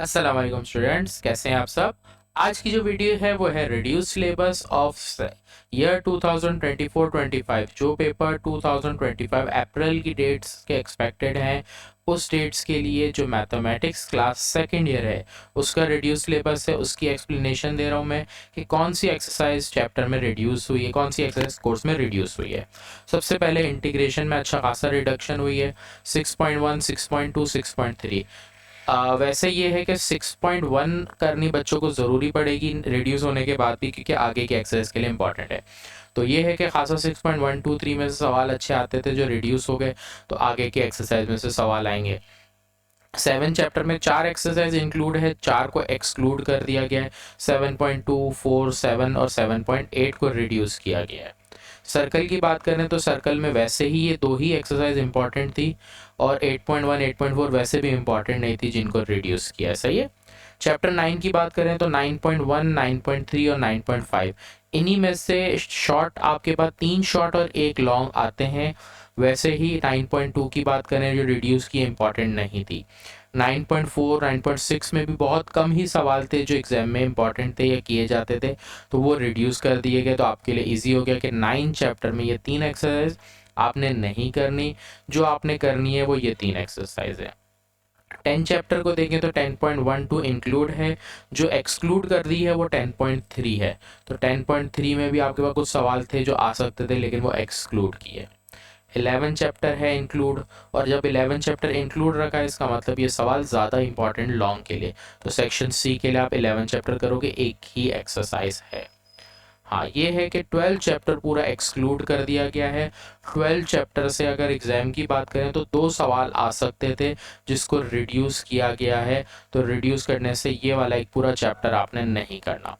अस्सलाम वालेकुम स्टूडेंट्स, कैसे हैं आप सब। आज की जो वीडियो है वो है रिड्यूस सिलेबस ऑफ ईयर 2024-25। जो पेपर 2025 अप्रैल की डेट्स के एक्सपेक्टेड हैं, उस डेट्स के लिए जो मैथमेटिक्स क्लास सेकंड ईयर है उसका रिड्यूस सिलेबस है। उसकी एक्सप्लेनेशन दे रहा हूँ मैं कि कौन सी एक्सरसाइज चैप्टर में रिड्यूस हुई है, कौन सी एक्सरसाइज कोर्स में रिड्यूस हुई है। सबसे पहले इंटीग्रेशन में अच्छा खासा रिडक्शन हुई है, 6.1, 6.2, 6.3। वैसे ये है कि 6.1 करनी बच्चों को ज़रूरी पड़ेगी रिड्यूस होने के बाद भी, क्योंकि आगे की एक्सरसाइज के लिए इंपॉर्टेंट है। तो ये है कि खासा 6.123 में से सवाल अच्छे आते थे जो रिड्यूस हो गए, तो आगे की एक्सरसाइज में से सवाल आएंगे। 7 चैप्टर में 4 एक्सरसाइज इंक्लूड है, 4 को एक्सक्लूड कर दिया गया है। 7.2, 4, 7 और 7.8 को रिड्यूस किया गया है। सर्कल की बात करें तो सर्कल में वैसे ही ये दो ही एक्सरसाइज इंपॉर्टेंट थी, और 8.1, 8.4 वैसे भी इंपॉर्टेंट नहीं थी जिनको रिड्यूस किया। सही है। चैप्टर 9 की बात करें तो 9.1, 9.3 और 9.5, इन्हीं में से शॉर्ट आपके पास 3 शॉर्ट और 1 लॉन्ग आते हैं। वैसे ही 9.2 की बात करें जो रिड्यूस की इंपॉर्टेंट नहीं थी। 9.4, 9.6 में भी बहुत कम ही सवाल थे जो एग्जाम में इंपॉर्टेंट थे या किए जाते थे, तो वो रिड्यूस कर दिए गए। तो आपके लिए इजी हो गया कि 9 चैप्टर में ये 3 एक्सरसाइज आपने नहीं करनी, जो आपने करनी है वो ये 3 एक्सरसाइज है। 10 चैप्टर को देखें तो 10.12 इंक्लूड है, जो एक्सक्लूड कर दी है वो 10.3 है। तो 10.3 में भी आपके पास कुछ सवाल थे जो आ सकते थे, लेकिन वो एक्सक्लूड किए। 11 चैप्टर है इंक्लूड, और जब 11 चैप्टर इंक्लूड रखा है इसका मतलब ये सवाल ज़्यादा इंपॉर्टेंट लॉन्ग के लिए। तो सेक्शन सी के लिए आप 11 चैप्टर करोगे, एक ही एक्सरसाइज है। हाँ, ये है कि 12 चैप्टर पूरा एक्सक्लूड कर दिया गया है। 12 चैप्टर से अगर एग्जाम की बात करें तो 2 सवाल आ सकते थे जिसको रिड्यूस किया गया है। तो रिड्यूस करने से ये वाला एक पूरा चैप्टर आपने नहीं करना।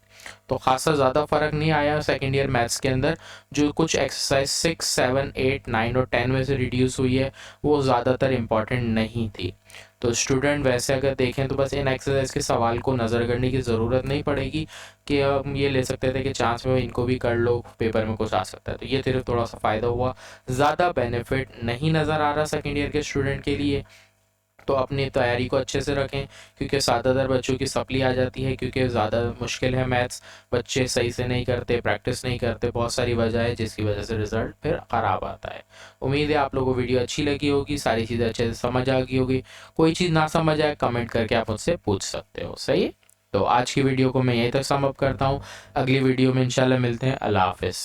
तो खासा ज़्यादा फर्क नहीं आया सेकेंड ईयर मैथ्स के अंदर। जो कुछ एक्सरसाइज 6, 7, 8, 9 और 10 में से रिड्यूस हुई है वो ज़्यादातर इम्पॉर्टेंट नहीं थी। तो स्टूडेंट वैसे अगर देखें तो बस इन एक्सरसाइज के सवाल को नज़र करने की ज़रूरत नहीं पड़ेगी कि हम ये ले सकते थे कि चांस में इनको भी कर लो, पेपर में कुछ आ सकता है। तो ये सिर्फ थोड़ा सा फ़ायदा हुआ, ज़्यादा बेनिफिट नहीं नज़र आ रहा सेकेंड ईयर के स्टूडेंट के लिए। तो अपनी तैयारी को अच्छे से रखें, क्योंकि ज़्यादातर बच्चों की सप्ली आ जाती है, क्योंकि ज़्यादा मुश्किल है मैथ्स। बच्चे सही से नहीं करते, प्रैक्टिस नहीं करते, बहुत सारी वजह है जिसकी वजह से रिज़ल्ट फिर ख़राब आता है। उम्मीद है आप लोगों को वीडियो अच्छी लगी होगी, सारी चीज़ें अच्छे से समझ आ गई होगी। कोई चीज़ ना समझ आए कमेंट करके आप मुझसे पूछ सकते हो। सही है। तो आज की वीडियो को मैं यहीं तक सम अप करता हूँ। अगली वीडियो में इंशाल्लाह मिलते हैं। अल्लाह हाफिज़।